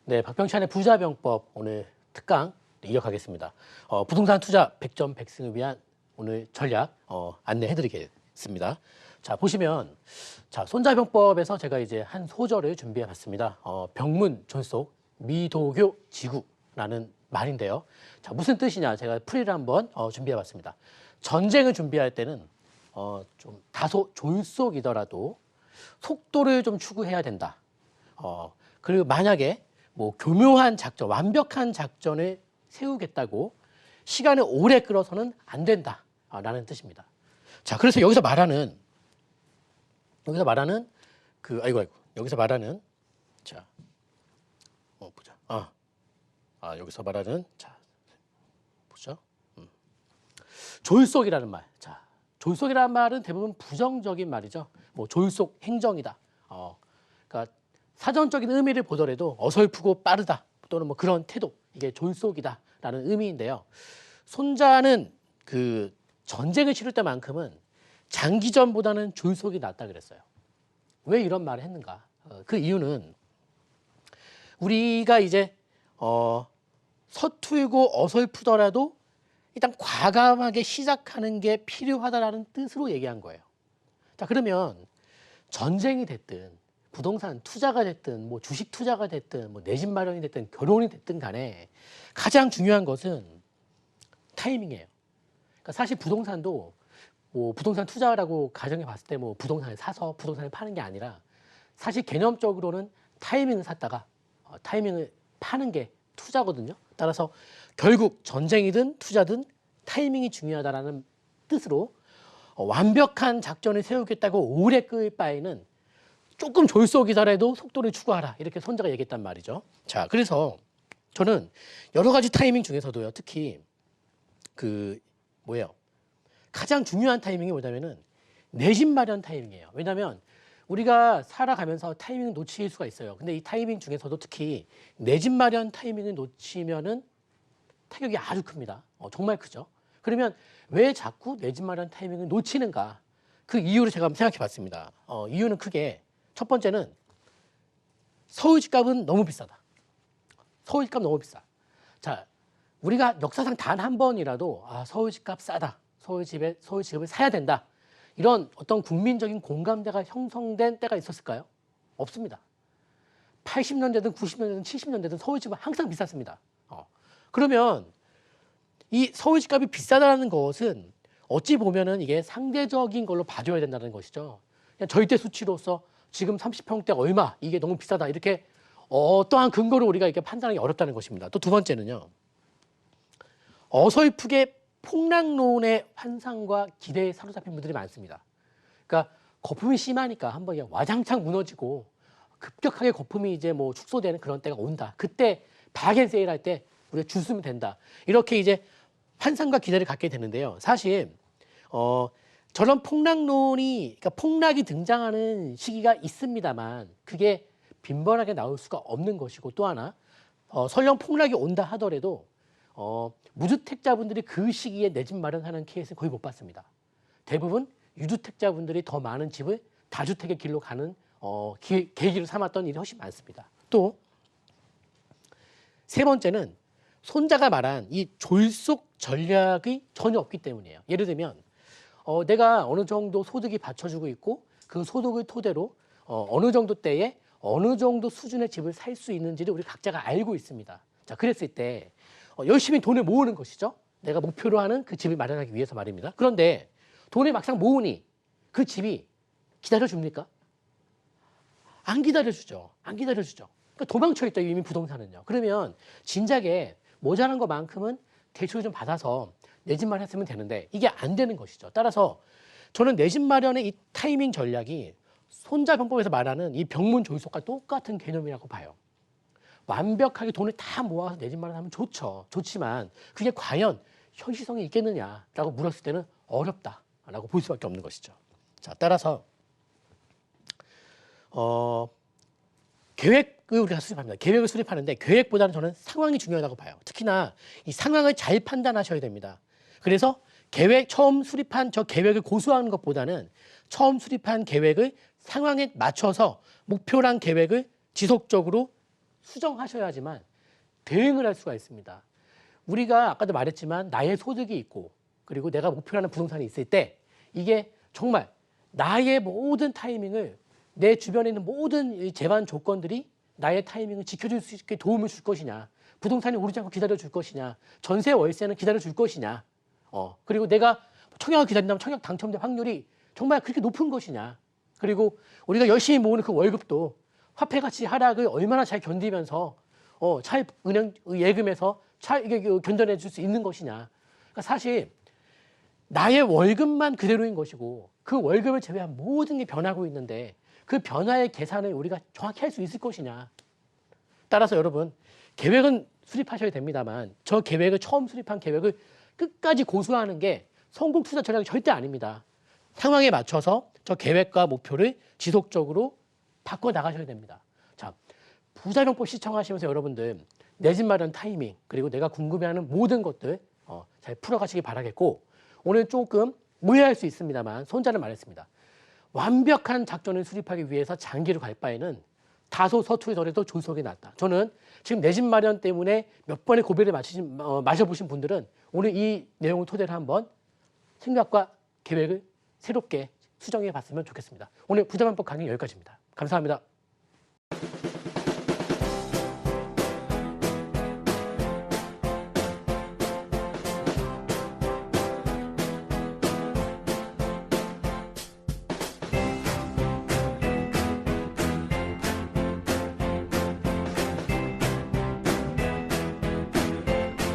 네, 박병찬의 부자병법 오늘 특강 이어가겠습니다. 부동산 투자 100점 100승을 위한 오늘 전략 안내해드리겠습니다. 자, 보시면 자 손자병법에서 제가 이제 한 소절을 준비해봤습니다. 병문 존속 미도교 지구라는 말인데요. 자, 무슨 뜻이냐? 제가 풀이를 한번 준비해봤습니다. 전쟁을 준비할 때는 좀 다소 졸속이더라도 속도를 좀 추구해야 된다. 그리고 만약에 뭐 교묘한 작전, 완벽한 작전을 세우겠다고 시간을 오래 끌어서는 안 된다라는 뜻입니다. 자, 그래서 여기서 말하는 여기서 말하는 자, 보자. 여기서 말하는 자, 보죠. 졸속이라는 말. 자, 졸속이라는 말은 대부분 부정적인 말이죠. 뭐 졸속 행정이다. 그러니까 사전적인 의미를 보더라도 어설프고 빠르다 또는 뭐 그런 태도, 이게 졸속이다라는 의미인데요. 손자는 그 전쟁을 치를 때만큼은 장기전보다는 졸속이 낫다 그랬어요. 왜 이런 말을 했는가? 그 이유는 우리가 이제 서툴고 어설프더라도 일단 과감하게 시작하는 게 필요하다라는 뜻으로 얘기한 거예요. 자, 그러면 전쟁이 됐든 부동산 투자가 됐든 뭐 주식 투자가 됐든 뭐 내 집 마련이 됐든 결혼이 됐든 간에 가장 중요한 것은 타이밍이에요. 그러니까 사실 부동산도 뭐 부동산 투자라고 가정해 봤을 때 뭐 부동산을 사서 부동산을 파는 게 아니라 사실 개념적으로는 타이밍을 샀다가 타이밍을 파는 게 투자거든요. 따라서 결국 전쟁이든 투자든 타이밍이 중요하다라는 뜻으로 완벽한 작전을 세우겠다고 오래 끌 바에는 조금 졸속이더라도 속도를 추구하라, 이렇게 손자가 얘기했단 말이죠. 자, 그래서 저는 여러 가지 타이밍 중에서도요, 특히 가장 중요한 타이밍이 뭐냐면은 내 집 마련 타이밍이에요. 왜냐하면 우리가 살아가면서 타이밍을 놓칠 수가 있어요. 근데 이 타이밍 중에서도 특히 내 집 마련 타이밍을 놓치면은 타격이 아주 큽니다. 정말 크죠. 그러면 왜 자꾸 내 집 마련 타이밍을 놓치는가? 그 이유를 제가 한번 생각해 봤습니다. 이유는 크게 첫 번째는 서울 집값은 너무 비싸다. 서울 집값 너무 비싸. 자, 우리가 역사상 단 한 번이라도 서울 집값 싸다. 서울 집을 사야 된다. 이런 어떤 국민적인 공감대가 형성된 때가 있었을까요? 없습니다. 80년대든 90년대든 70년대든 서울 집은 항상 비쌌습니다. 그러면 이 서울 집값이 비싸다는 것은 어찌 보면은 이게 상대적인 걸로 봐줘야 된다는 것이죠. 그냥 절대 수치로서 지금 30평대 얼마, 이게 너무 비싸다, 이렇게 어떠한 근거로 우리가 이렇게 판단하기 어렵다는 것입니다. 또 두 번째는요, 어설프게 폭락론의 환상과 기대에 사로잡힌 분들이 많습니다. 그러니까 거품이 심하니까 한번 그냥 와장창 무너지고 급격하게 거품이 이제 뭐 축소되는 그런 때가 온다. 그때 바겐 세일할 때 우리가 줄 쓰면 된다. 이렇게 이제 환상과 기대를 갖게 되는데요. 사실 저런 폭락론이, 그러니까 폭락이 등장하는 시기가 있습니다만 그게 빈번하게 나올 수가 없는 것이고, 또 하나 설령 폭락이 온다 하더라도 무주택자분들이 그 시기에 내 집 마련하는 케이스는 거의 못 봤습니다. 대부분 유주택자분들이 더 많은 집을 다주택의 길로 가는 계기로 삼았던 일이 훨씬 많습니다. 또 세 번째는 손자가 말한 이 졸속 전략이 전혀 없기 때문이에요. 예를 들면 내가 어느 정도 소득이 받쳐주고 있고 그 소득을 토대로 어느 정도 때에 어느 정도 수준의 집을 살 수 있는지를 우리 각자가 알고 있습니다. 자, 그랬을 때 열심히 돈을 모으는 것이죠. 내가 목표로 하는 그 집을 마련하기 위해서 말입니다. 그런데 돈을 막상 모으니 그 집이 기다려줍니까? 안 기다려주죠. 안 기다려주죠. 그러니까 도망쳐 있다, 이미 부동산은요. 그러면 진작에 모자란 것만큼은 대출을 좀 받아서 내 집 마련했으면 되는데 이게 안 되는 것이죠. 따라서 저는 내 집 마련의 이 타이밍 전략이 손자병법에서 말하는 이 병문 졸속과 똑같은 개념이라고 봐요. 완벽하게 돈을 다 모아서 내 집 마련하면 좋죠. 좋지만 그게 과연 현실성이 있겠느냐라고 물었을 때는 어렵다라고 볼 수밖에 없는 것이죠. 자, 따라서 계획을 우리가 수립합니다. 계획을 수립하는데 계획보다는 저는 상황이 중요하다고 봐요. 특히나 이 상황을 잘 판단하셔야 됩니다. 그래서 처음 수립한 저 계획을 고수하는 것보다는 처음 수립한 계획을 상황에 맞춰서 목표란 계획을 지속적으로 수정하셔야지만 대응을 할 수가 있습니다. 우리가 아까도 말했지만 나의 소득이 있고 그리고 내가 목표하는 부동산이 있을 때 이게 정말 나의 모든 타이밍을 내 주변에 있는 모든 제반 조건들이 나의 타이밍을 지켜줄 수 있게 도움을 줄 것이냐, 부동산이 오르지 않고 기다려줄 것이냐, 전세 월세는 기다려줄 것이냐, 그리고 내가 청약을 기다린다면 청약 당첨될 확률이 정말 그렇게 높은 것이냐, 그리고 우리가 열심히 모으는 그 월급도 화폐 가치 하락을 얼마나 잘 견디면서 잘 은행 예금에서 잘 이게 견뎌내 줄 수 있는 것이냐. 그러니까 사실 나의 월급만 그대로인 것이고 그 월급을 제외한 모든 게 변하고 있는데 그 변화의 계산을 우리가 정확히 할 수 있을 것이냐. 따라서 여러분 계획은 수립하셔야 됩니다만 저 계획을 처음 수립한 계획을 끝까지 고수하는 게 성공 투자 전략이 절대 아닙니다. 상황에 맞춰서 저 계획과 목표를 지속적으로 바꿔 나가셔야 됩니다. 자, 부자병법 시청하시면서 여러분들 내 집 마련 타이밍 그리고 내가 궁금해하는 모든 것들 잘 풀어가시기 바라겠고 오늘 조금 오해할 수 있습니다만 손자는 말했습니다. 완벽한 작전을 수립하기 위해서 장기로 갈 바에는 다소 서투르더라도 조속이 낫다. 저는 지금 내 집 마련 때문에 몇 번의 고비를 마셔보신 분들은 오늘 이 내용을 토대로 한번 생각과 계획을 새롭게 수정해 봤으면 좋겠습니다. 오늘 부자병법 강의 여기까지입니다. 감사합니다.